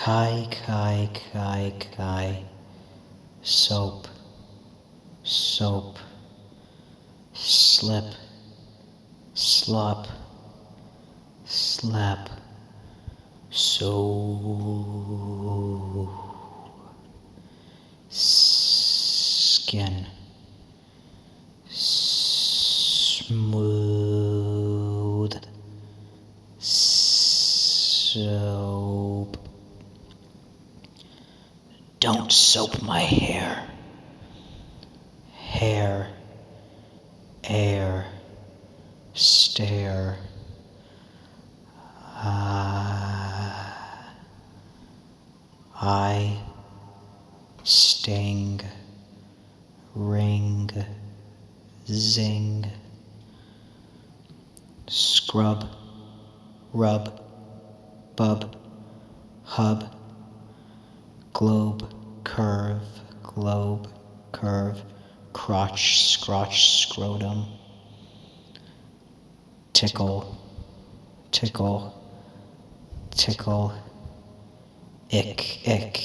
Kai, kai, kai, kai. Soap, soap. Slip, slop, slap. So. Skin. Smooth. Soap. Don't soap my hair. Hair. Air. Stare. I. Sting. Ring. Zing. Scrub. Rub. Bub. Hub. Globe. Curve. Globe. Curve. Crotch. Scrotch. Scrotum. Tickle. Tickle. Tickle. Ick. Ick.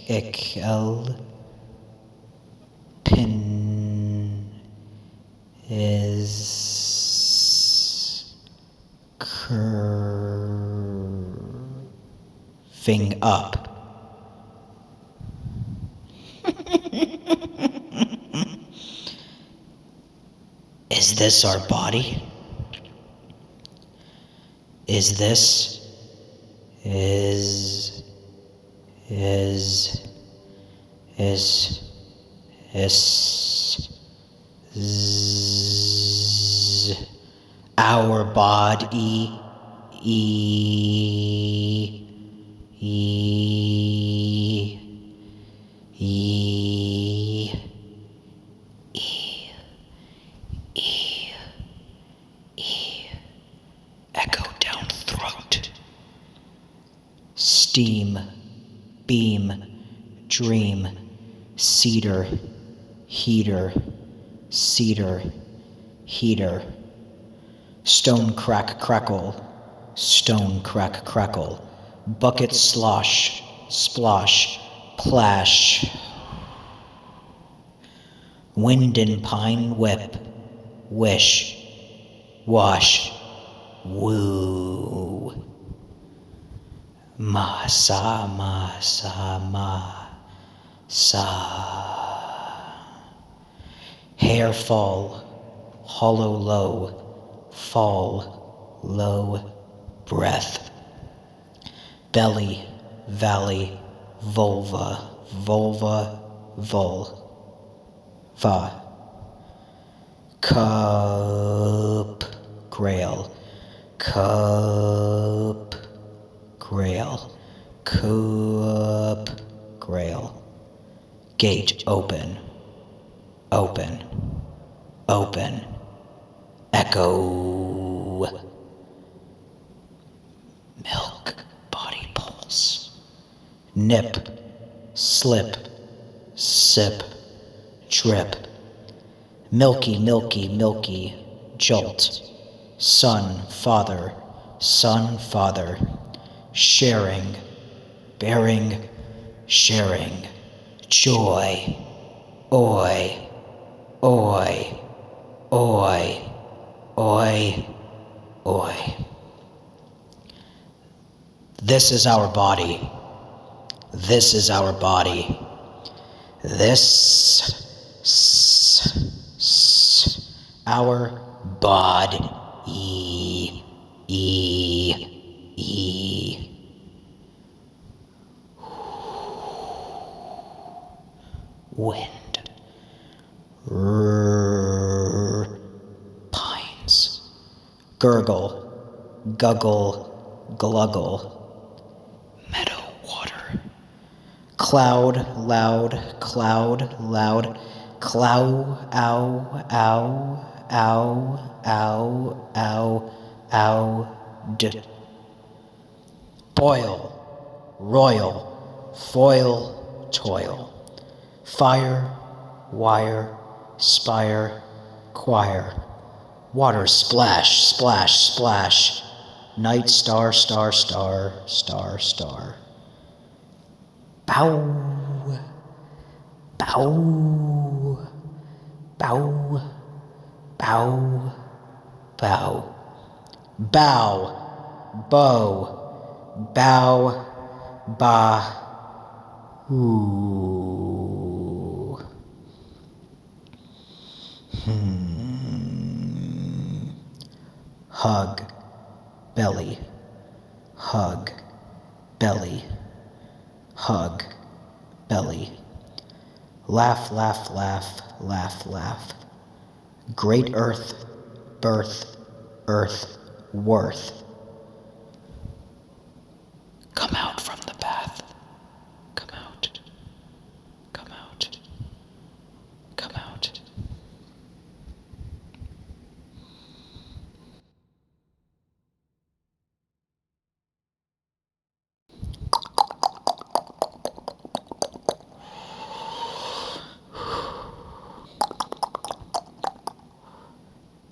Ick. Pin. Is. Curving up. Is this our body? Is this? Is our body? Echo down throat. Steam, beam, dream, cedar, heater, cedar, heater. Stone crack crackle, stone crack crackle. Bucket slosh, splosh, plash. Wind and pine whip, wish, wash, woo. Ma sa ma sa ma sa. Hair fall, hollow low, fall, low, breath. Belly, valley, vulva, vulva, vulva. Cup, grail, cup, grail, cup, grail. Gate open, open, open. Echo. Milk, body pulse. Nip, slip, sip, drip. Milky, milky, milky, jolt. Son, father, sharing, bearing, sharing. Joy, oi, oi, oi, oi, oi. This is our body. This is our body. This our body. Wind. Pines. Gurgle. Guggle. Gluggle. Meadow water. Cloud, loud, cloud, loud. Clow, ow, ow, ow, ow, ow, ow, boil, royal, foil, toil, fire, wire, spire, choir, water splash, splash, splash, night star, star, star, star, star. Bow, bow, bow, bow, bow, bow, bow, bow, ba, ooh. Hug, belly, hug, belly, hug, belly. Laugh, laugh, laugh, laugh, laugh. Great earth, birth, earth, worth. Come out from the path. Come out. Come out. Come out.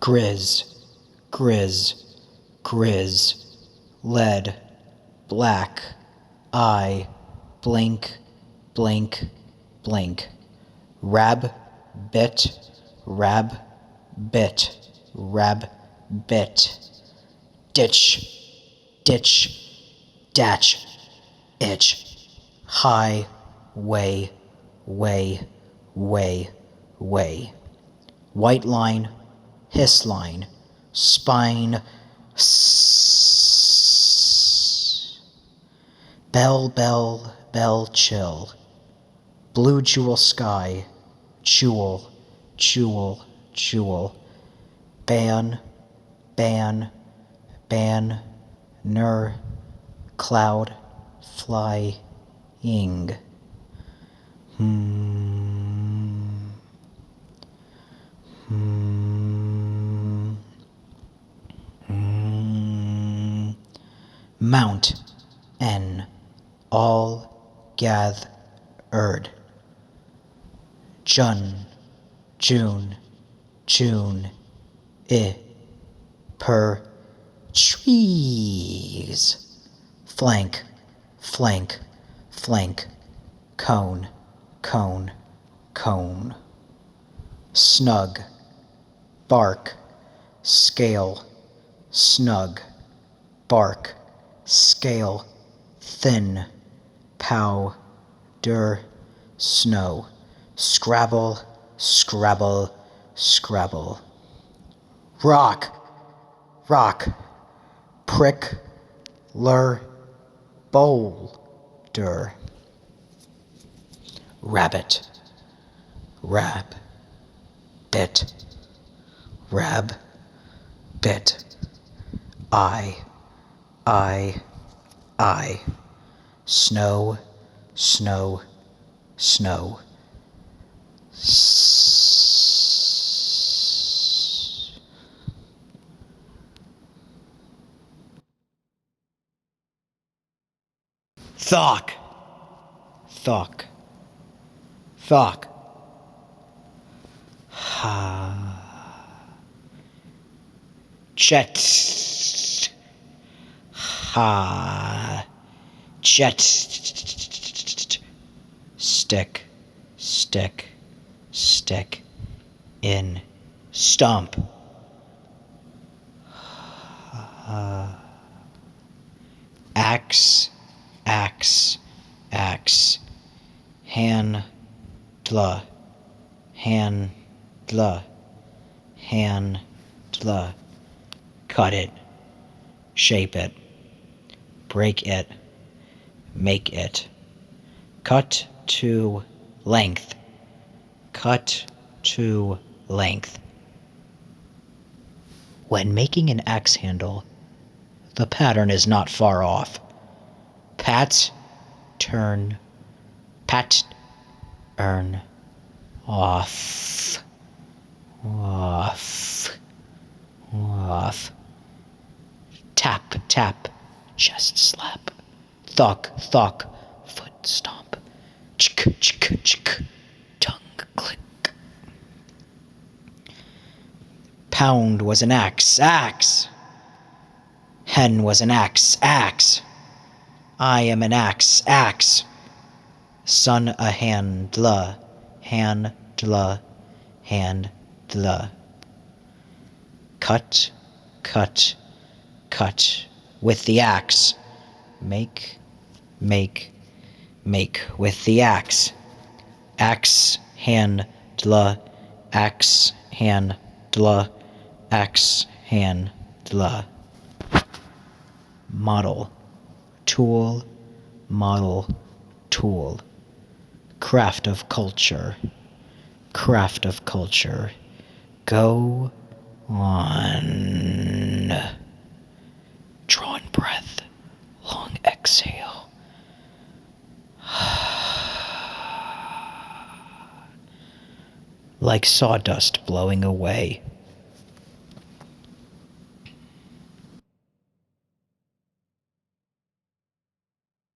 Grizz, grizz, grizz, lead, black, eye, blink, blink, blink, rab, bit, rab, bit, rab, bit, ditch, ditch, datch, itch, high, way, way, way, way, white line, hiss line, spine, bell, bell, bell, chill, blue jewel sky, jewel, jewel, jewel, ban, ban, ban, ner, cloud, fly, ing. Mount, N, all gathered. June, June, June, per, trees. Flank, flank, flank, cone, cone, cone. Snug, bark, scale, snug, bark, scale, thin, pow, snow, scrabble, scrabble, scrabble. Rock, rock, prick, boulder. Rabbit, rab, bit, rab, bit. I, snow, snow, snow. Thock, thock, thock. Ha. Jet. Ha. Jet. Stick, stick, stick. In. Stump. Axe, axe, axe. Handla, handla, handla. Cut it, shape it, break it, make it. Cut to length, cut to length. When making an axe handle, the pattern is not far off. Pat, turn, pat, earn, off, off, off. Tap, tap, chest slap. Thuck, thuck, foot stomp. Chick, chick, chick, tongue click. Pound was an axe, axe. Hen was an axe, axe. I am an axe, axe. Son a handla, handla, handla. Cut, cut, cut with the axe. Make, make, make with the axe. Axe, handla, axe, handla, axe, handla. Model, tool, model, tool. Craft of culture, craft of culture. Go on. Drawn breath, long exhale. Like sawdust blowing away.